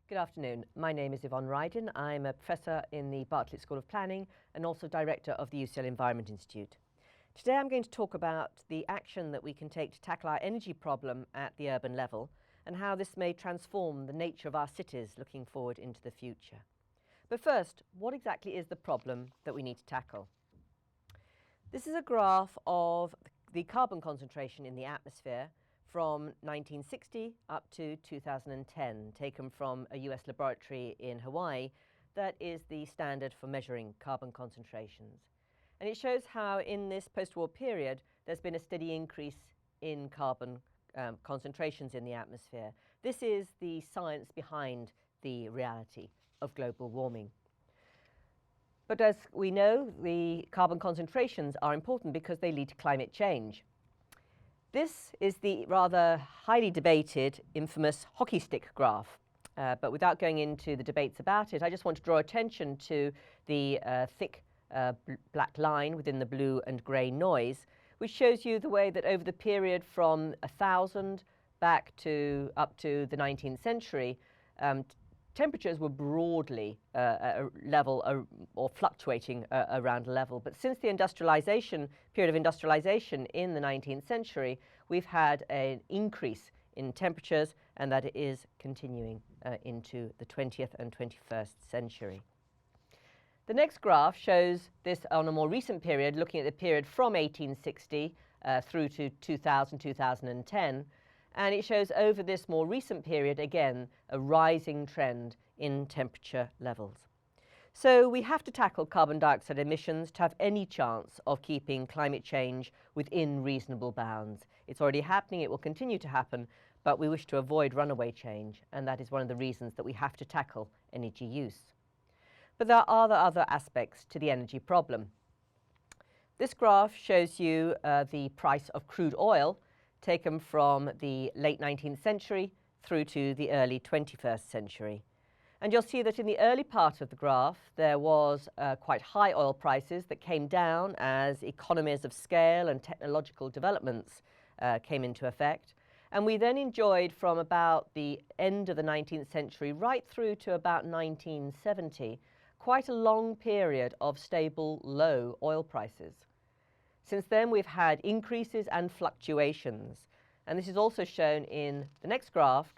Good afternoon. My name is Yvonne Rydin. I'm a professor in the Bartlett School of Planning and also director of the UCL Environment Institute. Today I'm going to talk about the action that we can take to tackle our energy problem at the urban level and how this may transform the nature of our cities looking forward into the future. But first, what exactly is the problem that we need to tackle? This is a graph of the carbon concentration in the atmosphere from 1960 up to 2010, taken from a US laboratory in Hawaii that is the standard for measuring carbon concentrations. And it shows how in this post-war period there's been a steady increase in carbon concentrations in the atmosphere. This is the science behind the reality of global warming. But as we know, the carbon concentrations are important because they lead to climate change. This is the rather highly debated, infamous hockey stick graph. But without going into the debates about it, I just want to draw attention to the thick black line within the blue and grey noise, which shows you the way that over the period from 1000 back to up to the 19th century, temperatures were broadly level or fluctuating around level. But since the period of industrialization in the 19th century, we've had an increase in temperatures, and that is continuing into the 20th and 21st century. The next graph shows this on a more recent period, looking at the period from 1860 through to 2010. And it shows over this more recent period, again, a rising trend in temperature levels. So we have to tackle carbon dioxide emissions to have any chance of keeping climate change within reasonable bounds. It's already happening, it will continue to happen, but we wish to avoid runaway change, and that is one of the reasons that we have to tackle energy use. But there are other aspects to the energy problem. This graph shows you the price of crude oil taken from the late 19th century through to the early 21st century. And you'll see that in the early part of the graph, there was quite high oil prices that came down as economies of scale and technological developments came into effect. And we then enjoyed from about the end of the 19th century right through to about 1970, quite a long period of stable low oil prices. Since then, we've had increases and fluctuations. And this is also shown in the next graph,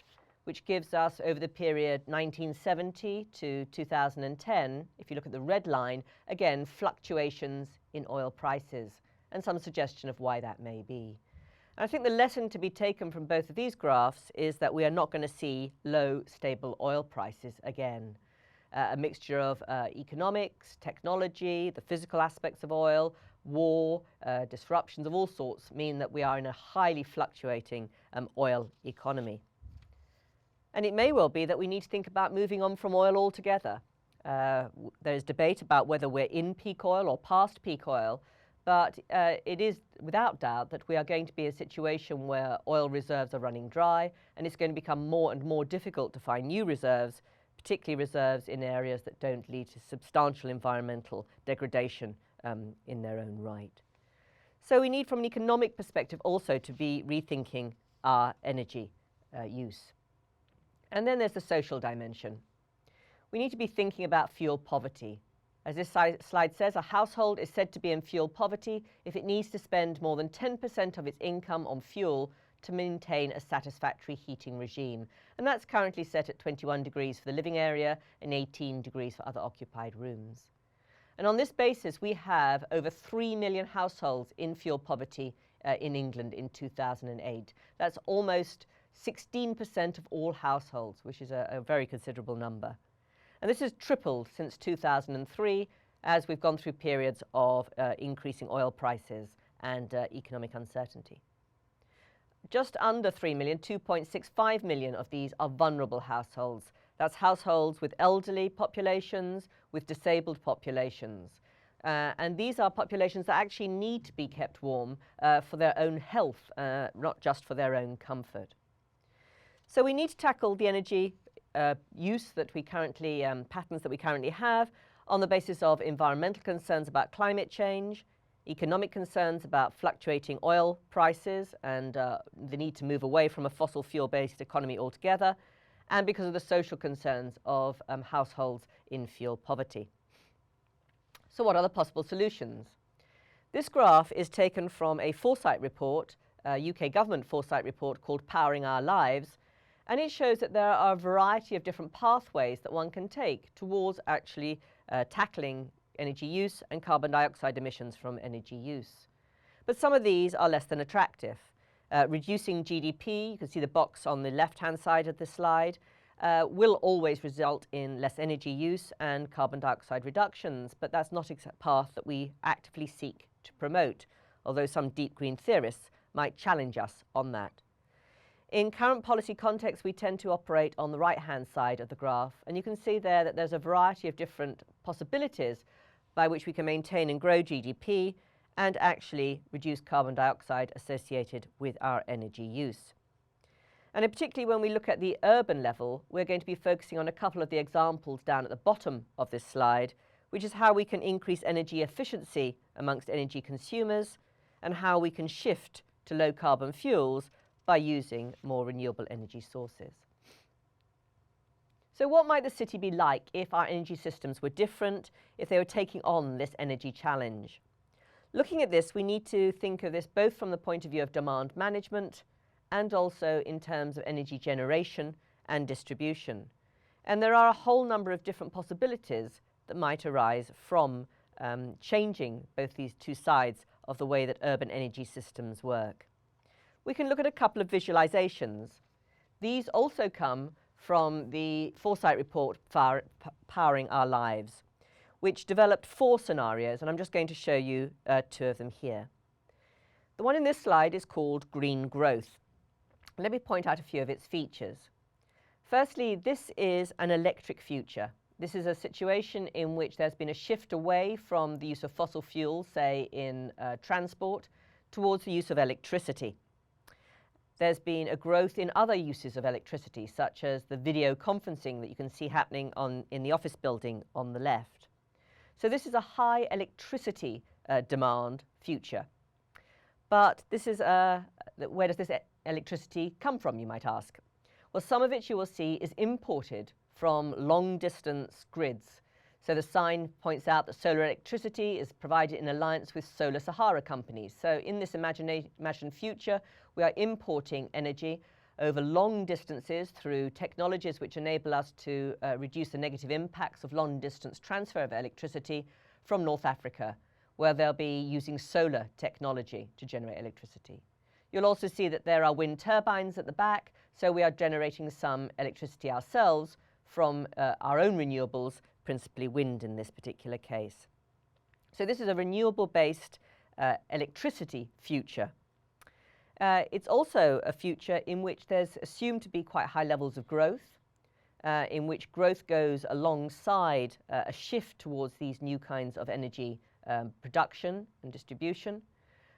which gives us over the period 1970 to 2010, if you look at the red line, again, fluctuations in oil prices and some suggestion of why that may be. And I think the lesson to be taken from both of these graphs is that we are not going to see low, stable oil prices again. A mixture of economics, technology, the physical aspects of oil, war, disruptions of all sorts mean that we are in a highly fluctuating oil economy. And it may well be that we need to think about moving on from oil altogether. There's debate about whether we're in peak oil or past peak oil, but it is without doubt that we are going to be in a situation where oil reserves are running dry, and it's going to become more and more difficult to find new reserves, particularly reserves in areas that don't lead to substantial environmental degradation in their own right. So we need, from an economic perspective, also to be rethinking our energy use. And then there's the social dimension. We need to be thinking about fuel poverty. As this slide says, a household is said to be in fuel poverty if it needs to spend more than 10% of its income on fuel to maintain a satisfactory heating regime. And that's currently set at 21 degrees for the living area and 18 degrees for other occupied rooms. And on this basis, we have over 3 million households in fuel poverty in England in 2008. That's almost 16% of all households, which is a very considerable number. And this has tripled since 2003 as we've gone through periods of increasing oil prices and economic uncertainty. Just under 3 million, 2.65 million of these are vulnerable households. That's households with elderly populations, with disabled populations. And these are populations that actually need to be kept warm for their own health, not just for their own comfort. So we need to tackle the energy use that we currently, patterns that we currently have on the basis of environmental concerns about climate change, economic concerns about fluctuating oil prices and the need to move away from a fossil fuel-based economy altogether, and because of the social concerns of households in fuel poverty. So what are the possible solutions? This graph is taken from a foresight report, a UK government foresight report called Powering Our Lives, and it shows that there are a variety of different pathways that one can take towards actually tackling energy use and carbon dioxide emissions from energy use. But some of these are less than attractive. Reducing GDP, you can see the box on the left-hand side of the slide, will always result in less energy use and carbon dioxide reductions, but that's not a path that we actively seek to promote, although some deep green theorists might challenge us on that. In current policy contexts, we tend to operate on the right-hand side of the graph, and you can see there that there's a variety of different possibilities by which we can maintain and grow GDP and actually reduce carbon dioxide associated with our energy use. And particularly when we look at the urban level, we're going to be focusing on a couple of the examples down at the bottom of this slide, which is how we can increase energy efficiency amongst energy consumers and how we can shift to low carbon fuels by using more renewable energy sources. So what might the city be like if our energy systems were different, if they were taking on this energy challenge? Looking at this, we need to think of this both from the point of view of demand management and also in terms of energy generation and distribution. And there are a whole number of different possibilities that might arise from changing both these two sides of the way that urban energy systems work. We can look at a couple of visualizations. These also come from the foresight report Powering Our Lives, which developed 4 scenarios, and I'm just going to show you 2 of them here. The one in this slide is called green growth. Let me point out a few of its features. Firstly, this is an electric future. This is a situation in which there's been a shift away from the use of fossil fuels, say in transport, towards the use of electricity. There's been a growth in other uses of electricity, such as the video conferencing that you can see happening in the office building on the left. So this is a high electricity demand future. But this is where does this electricity come from, you might ask? Well, some of it you will see is imported from long-distance grids. So the sign points out that solar electricity is provided in alliance with solar Sahara companies. So in this imagined future, we are importing energy over long distances through technologies which enable us to reduce the negative impacts of long-distance transfer of electricity from North Africa, where they'll be using solar technology to generate electricity. You'll also see that there are wind turbines at the back, so we are generating some electricity ourselves from our own renewables, principally wind in this particular case. So this is a renewable-based electricity future. It's also a future in which there's assumed to be quite high levels of growth, in which growth goes alongside a shift towards these new kinds of energy production and distribution,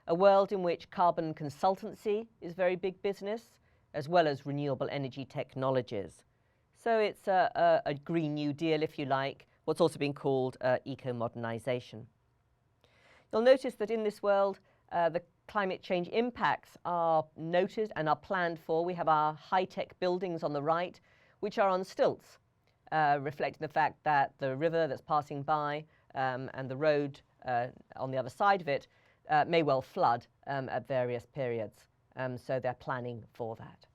a world in which carbon consultancy is very big business, as well as renewable energy technologies. So it's a Green New Deal, if you like, what's also been called eco-modernization. You'll notice that in this world, the climate change impacts are noted and are planned for. We have our high-tech buildings on the right, which are on stilts, reflecting the fact that the river that's passing by and the road on the other side of it may well flood at various periods. So they're planning for that.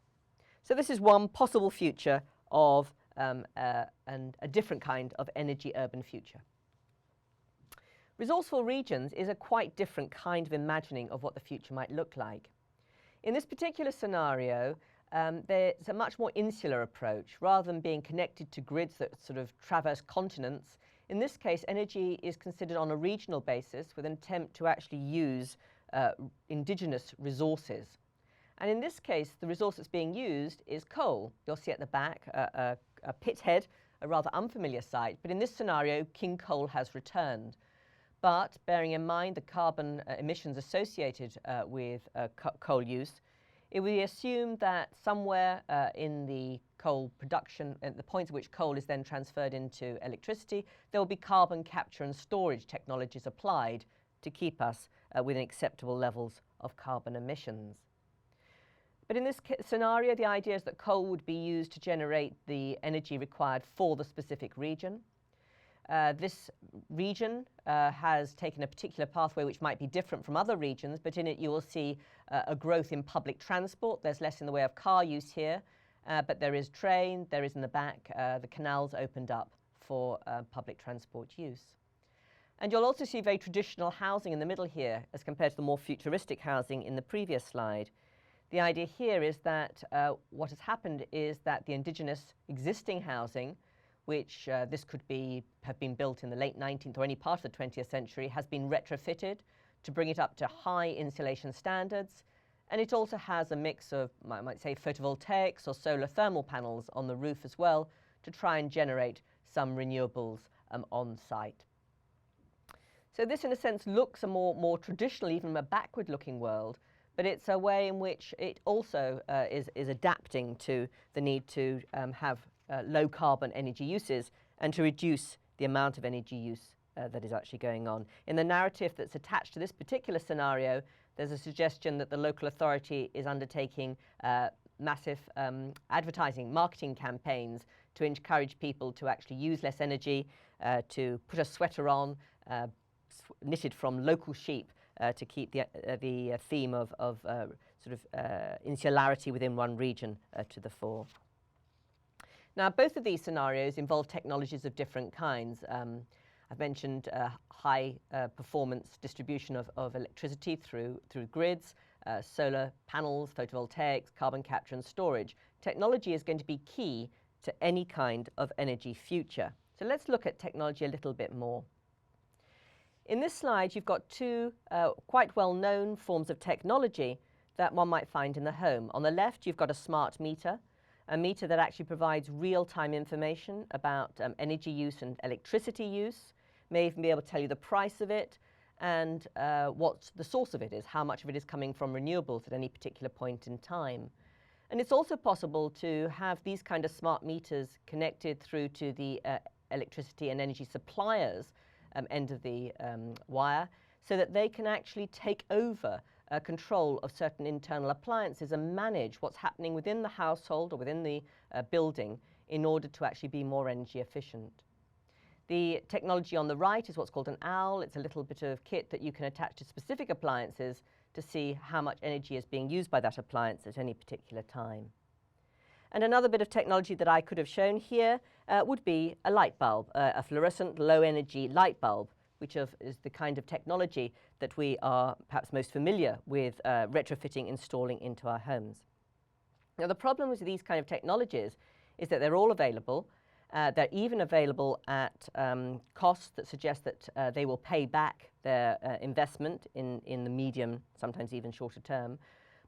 So this is one possible future of a different kind of energy urban future. Resourceful regions is a quite different kind of imagining of what the future might look like. In this particular scenario, there's a much more insular approach. Rather than being connected to grids that sort of traverse continents, in this case, energy is considered on a regional basis with an attempt to actually use indigenous resources. And in this case, the resource that's being used is coal. You'll see at the back a pit head, a rather unfamiliar sight. But in this scenario, king coal has returned. But bearing in mind the carbon emissions associated with coal use, it will be assumed that somewhere in the coal production, at the point at which coal is then transferred into electricity, there will be carbon capture and storage technologies applied to keep us within acceptable levels of carbon emissions. But in this scenario, the idea is that coal would be used to generate the energy required for the specific region. This region has taken a particular pathway which might be different from other regions, but in it you will see a growth in public transport. There's less in the way of car use here, but there is train, there is in the back, the canals opened up for public transport use. And you'll also see very traditional housing in the middle here as compared to the more futuristic housing in the previous slide. The idea here is that what has happened is that the indigenous existing housing, which this could have been built in the late 19th or any part of the 20th century, has been retrofitted to bring it up to high insulation standards. And it also has a mix of, I might say, photovoltaics or solar thermal panels on the roof as well to try and generate some renewables on site. So this, in a sense, looks a more traditional, even a backward-looking world, but it's a way in which it also is adapting to the need to have low carbon energy uses and to reduce the amount of energy use that is actually going on. In the narrative that's attached to this particular scenario, there's a suggestion that the local authority is undertaking massive advertising, marketing campaigns to encourage people to actually use less energy, to put a sweater on, knitted from local sheep, to keep the theme of sort of insularity within one region to the fore. Now, both of these scenarios involve technologies of different kinds. I've mentioned high performance distribution of electricity through grids, solar panels, photovoltaics, carbon capture and storage. Technology is going to be key to any kind of energy future. So let's look at technology a little bit more. In this slide, you've got two quite well-known forms of technology that one might find in the home. On the left, you've got a smart meter, a meter that actually provides real-time information about energy use and electricity use, may even be able to tell you the price of it and what the source of it is, how much of it is coming from renewables at any particular point in time. And it's also possible to have these kind of smart meters connected through to the electricity and energy suppliers end of the wire, so that they can actually take over control of certain internal appliances and manage what's happening within the household or within the building in order to actually be more energy efficient. The technology on the right is what's called an OWL. It's a little bit of kit that you can attach to specific appliances to see how much energy is being used by that appliance at any particular time. And another bit of technology that I could have shown here would be a light bulb, a fluorescent low-energy light bulb, which is the kind of technology that we are perhaps most familiar with retrofitting, installing into our homes. Now, the problem with these kind of technologies is that they're all available. They're even available at costs that suggest that they will pay back their investment in the medium, sometimes even shorter term.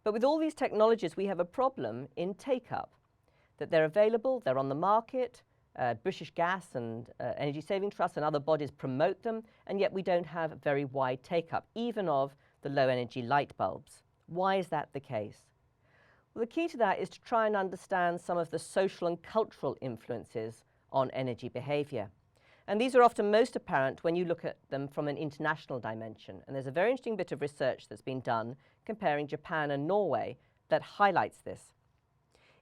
But with all these technologies, we have a problem in take-up, that they're available, they're on the market, British Gas and Energy Saving Trust and other bodies promote them, and yet we don't have very wide take-up, even of the low-energy light bulbs. Why is that the case? Well, the key to that is to try and understand some of the social and cultural influences on energy behaviour. And these are often most apparent when you look at them from an international dimension. And there's a very interesting bit of research that's been done comparing Japan and Norway that highlights this.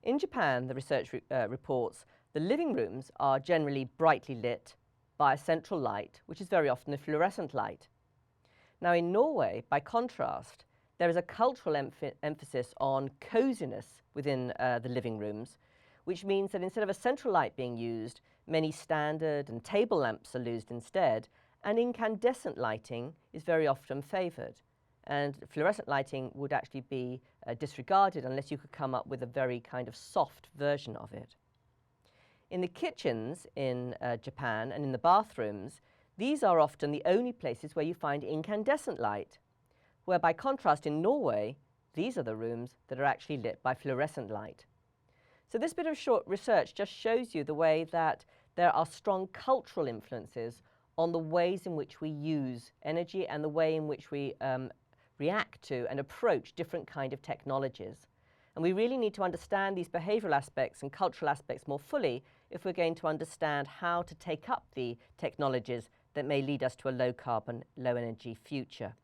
In Japan, the research reports the living rooms are generally brightly lit by a central light, which is very often a fluorescent light. Now, in Norway, by contrast, there is a cultural emphasis on coziness within the living rooms, which means that instead of a central light being used, many standard and table lamps are used instead, and incandescent lighting is very often favoured. And fluorescent lighting would actually be disregarded unless you could come up with a very kind of soft version of it. In the kitchens in Japan and in the bathrooms, these are often the only places where you find incandescent light, where by contrast in Norway, these are the rooms that are actually lit by fluorescent light. So this bit of short research just shows you the way that there are strong cultural influences on the ways in which we use energy and the way in which we react to and approach different kind of technologies. And we really need to understand these behavioural aspects and cultural aspects more fully if we're going to understand how to take up the technologies that may lead us to a low carbon, low energy future.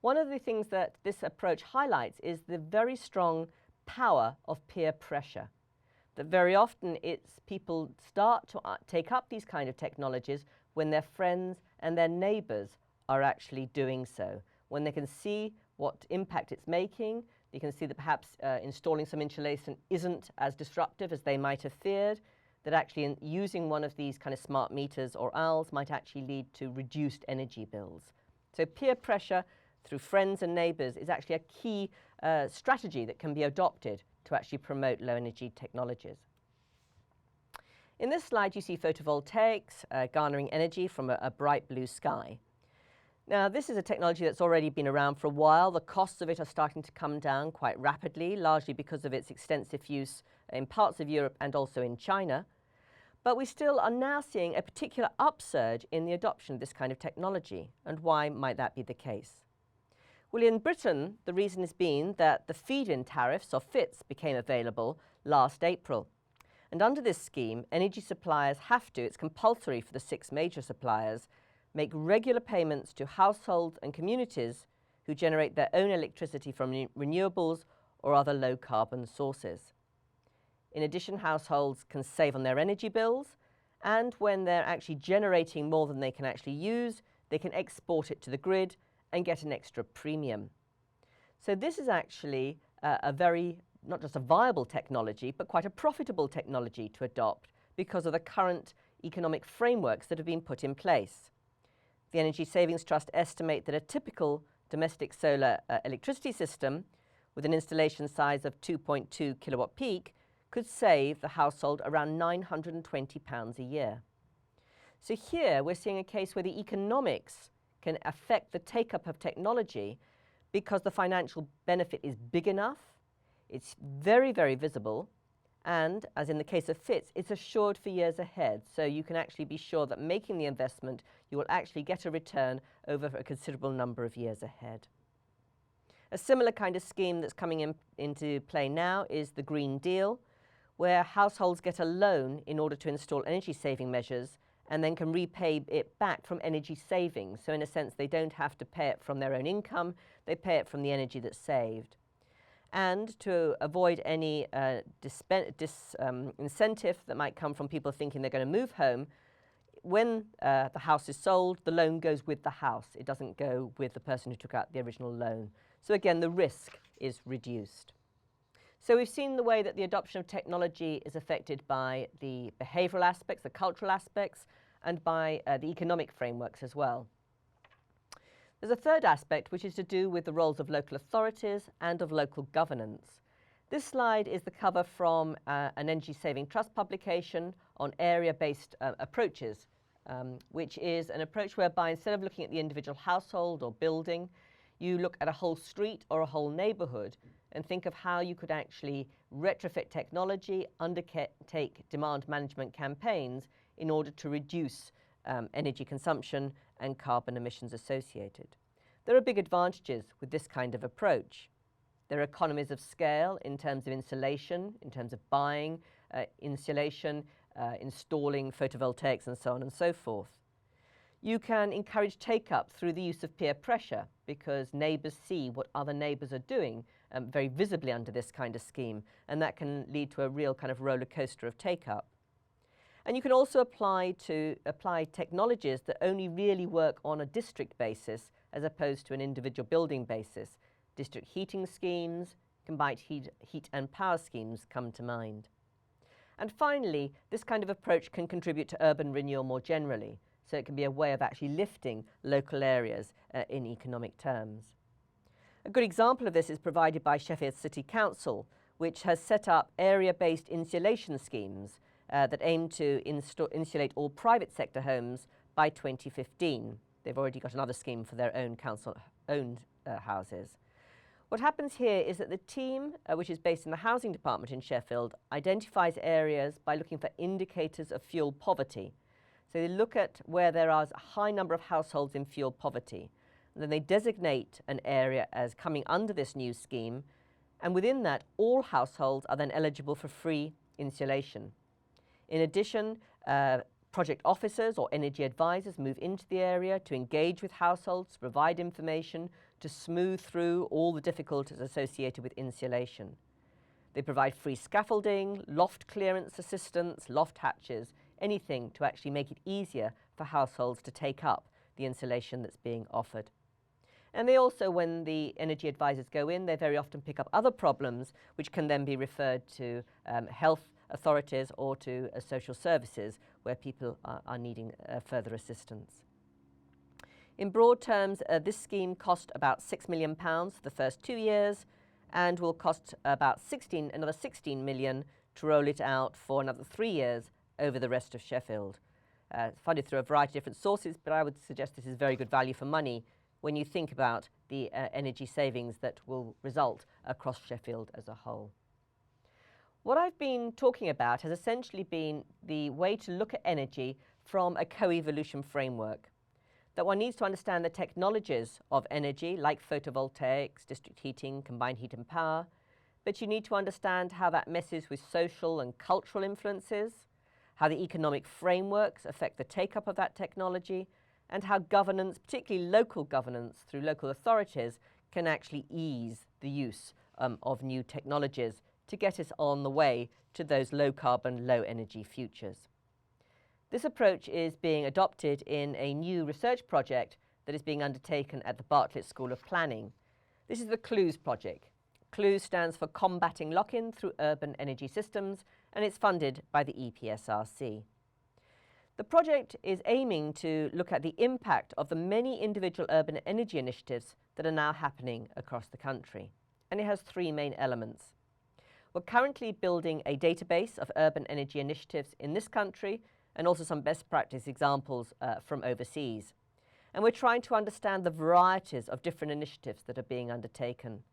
One of the things that this approach highlights is the very strong power of peer pressure. That very often it's people start to take up these kind of technologies when their friends and their neighbours are actually doing so. When they can see what impact it's making, you can see that perhaps installing some insulation isn't as disruptive as they might have feared, that actually using one of these kind of smart meters or owls might actually lead to reduced energy bills. So peer pressure through friends and neighbours is actually a key strategy that can be adopted to actually promote low energy technologies. In this slide you see photovoltaics garnering energy from a bright blue sky. Now this is a technology that's already been around for a while. The costs of it are starting to come down quite rapidly, largely because of its extensive use in parts of Europe and also in China. But we still are now seeing a particular upsurge in the adoption of this kind of technology. And why might that be the case? Well, in Britain, the reason has been that the feed-in tariffs, or FITs, became available last April. And under this scheme, energy suppliers have to, it's compulsory for the 6 major suppliers, make regular payments to households and communities who generate their own electricity from renewables or other low-carbon sources. In addition, households can save on their energy bills, and when they're actually generating more than they can actually use, they can export it to the grid and get an extra premium. So this is actually a very, not just a viable technology, but quite a profitable technology to adopt because of the current economic frameworks that have been put in place. The Energy Savings Trust estimate that a typical domestic solar electricity system with an installation size of 2.2 kilowatt peak could save the household around £920 a year. So here we're seeing a case where the economics can affect the take-up of technology because the financial benefit is big enough, it's very, very visible, and, as in the case of FITs, it's assured for years ahead. So you can actually be sure that making the investment, you will actually get a return over a considerable number of years ahead. A similar kind of scheme that's coming into play now is the Green Deal, where households get a loan in order to install energy-saving measures and then can repay it back from energy savings. So in a sense, they don't have to pay it from their own income, they pay it from the energy that's saved. And to avoid any incentive that might come from people thinking they're going to move home, when the house is sold, the loan goes with the house. It doesn't go with the person who took out the original loan. So again, the risk is reduced. So we've seen the way that the adoption of technology is affected by the behavioural aspects, the cultural aspects, and by the economic frameworks as well. There's a third aspect which is to do with the roles of local authorities and of local governance. This slide is the cover from an Energy Saving Trust publication on area-based approaches, which is an approach whereby instead of looking at the individual household or building, you look at a whole street or a whole neighbourhood and think of how you could actually retrofit technology, undertake demand management campaigns in order to reduce energy consumption and carbon emissions associated. There are big advantages with this kind of approach. There are economies of scale in terms of insulation, in terms of buying insulation, installing photovoltaics and so on and so forth. You can encourage take-up through the use of peer pressure because neighbours see what other neighbours are doing very visibly under this kind of scheme, and that can lead to a real kind of roller coaster of take-up. And you can also apply technologies that only really work on a district basis as opposed to an individual building basis. District heating schemes, combined heat and power schemes come to mind. And finally, this kind of approach can contribute to urban renewal more generally. So it can be a way of actually lifting local areas in economic terms. A good example of this is provided by Sheffield City Council, which has set up area-based insulation schemes that aim to insulate all private sector homes by 2015. They've already got another scheme for their own council-owned houses. What happens here is that the team, which is based in the housing department in Sheffield, identifies areas by looking for indicators of fuel poverty. So they look at where there is a high number of households in fuel poverty. And then they designate an area as coming under this new scheme. And within that, all households are then eligible for free insulation. In addition, project officers or energy advisors move into the area to engage with households, to provide information, to smooth through all the difficulties associated with insulation. They provide free scaffolding, loft clearance assistance, loft hatches, anything to actually make it easier for households to take up the insulation that's being offered. And they also, when the energy advisors go in, they very often pick up other problems which can then be referred to health authorities or to social services where people are needing further assistance. In broad terms, this scheme cost about £6 million for the first 2 years and will cost about another 16 million to roll it out for another 3 years over the rest of Sheffield. Funded through a variety of different sources, but I would suggest this is very good value for money when you think about the energy savings that will result across Sheffield as a whole. What I've been talking about has essentially been the way to look at energy from a co-evolution framework. That one needs to understand the technologies of energy, like photovoltaics, district heating, combined heat and power, but you need to understand how that messes with social and cultural influences, how the economic frameworks affect the take-up of that technology, and how governance, particularly local governance through local authorities, can actually ease the use of new technologies to get us on the way to those low-carbon, low-energy futures. This approach is being adopted in a new research project that is being undertaken at the Bartlett School of Planning. This is the CLUES project. CLUES stands for Combating Lock-in Through Urban Energy Systems, and it's funded by the EPSRC. The project is aiming to look at the impact of the many individual urban energy initiatives that are now happening across the country, and it has 3 main elements. We're currently building a database of urban energy initiatives in this country and also some best practice examples from overseas. And we're trying to understand the varieties of different initiatives that are being undertaken.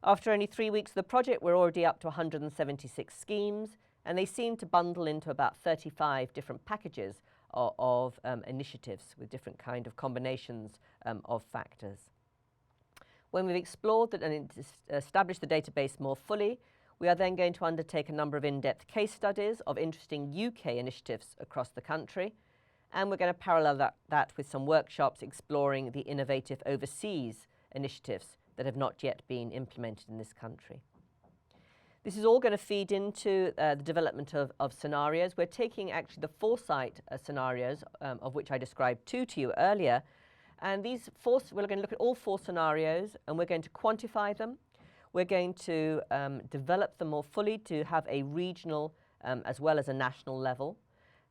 After only 3 weeks of the project, we're already up to 176 schemes, and they seem to bundle into about 35 different packages of initiatives with different kind of combinations of factors. When we've explored that and established the database more fully, we are then going to undertake a number of in-depth case studies of interesting UK initiatives across the country, and we're going to parallel that with some workshops exploring the innovative overseas initiatives that have not yet been implemented in this country. This is all going to feed into the development of scenarios. We're taking actually the foresight scenarios, of which I described 2 to you earlier, and we're going to look at all 4 scenarios, and we're going to quantify them. We're going to develop them more fully to have a regional as well as a national level.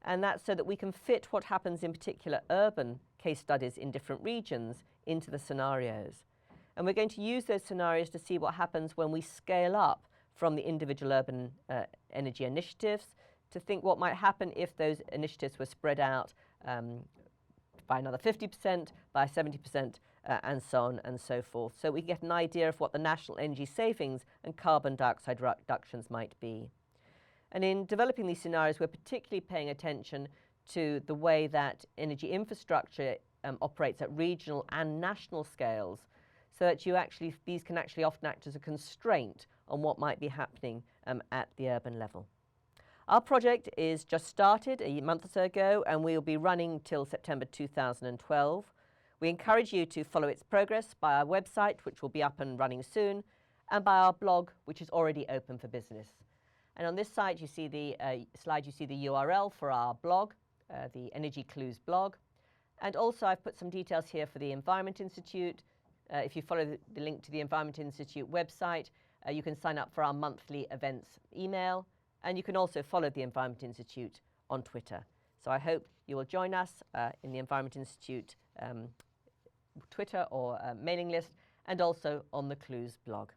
And that's so that we can fit what happens in particular urban case studies in different regions into the scenarios. And we're going to use those scenarios to see what happens when we scale up from the individual urban energy initiatives, to think what might happen if those initiatives were spread out by another 50%, by 70%, and so on and so forth. So we get an idea of what the national energy savings and carbon dioxide reductions might be. And in developing these scenarios, we're particularly paying attention to the way that energy infrastructure operates at regional and national scales, so that these can actually often act as a constraint on what might be happening at the urban level. Our project is just started a month or so ago, and we will be running till September 2012. We encourage you to follow its progress by our website, which will be up and running soon, and by our blog, which is already open for business. And on this slide, you see the URL for our blog, the Energy Clues blog. And also, I've put some details here for the Environment Institute. If you follow the link to the Environment Institute website, you can sign up for our monthly events email, and you can also follow the Environment Institute on Twitter. So I hope you will join us in the Environment Institute Twitter or mailing list, and also on the Clues blog.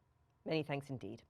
Many thanks indeed.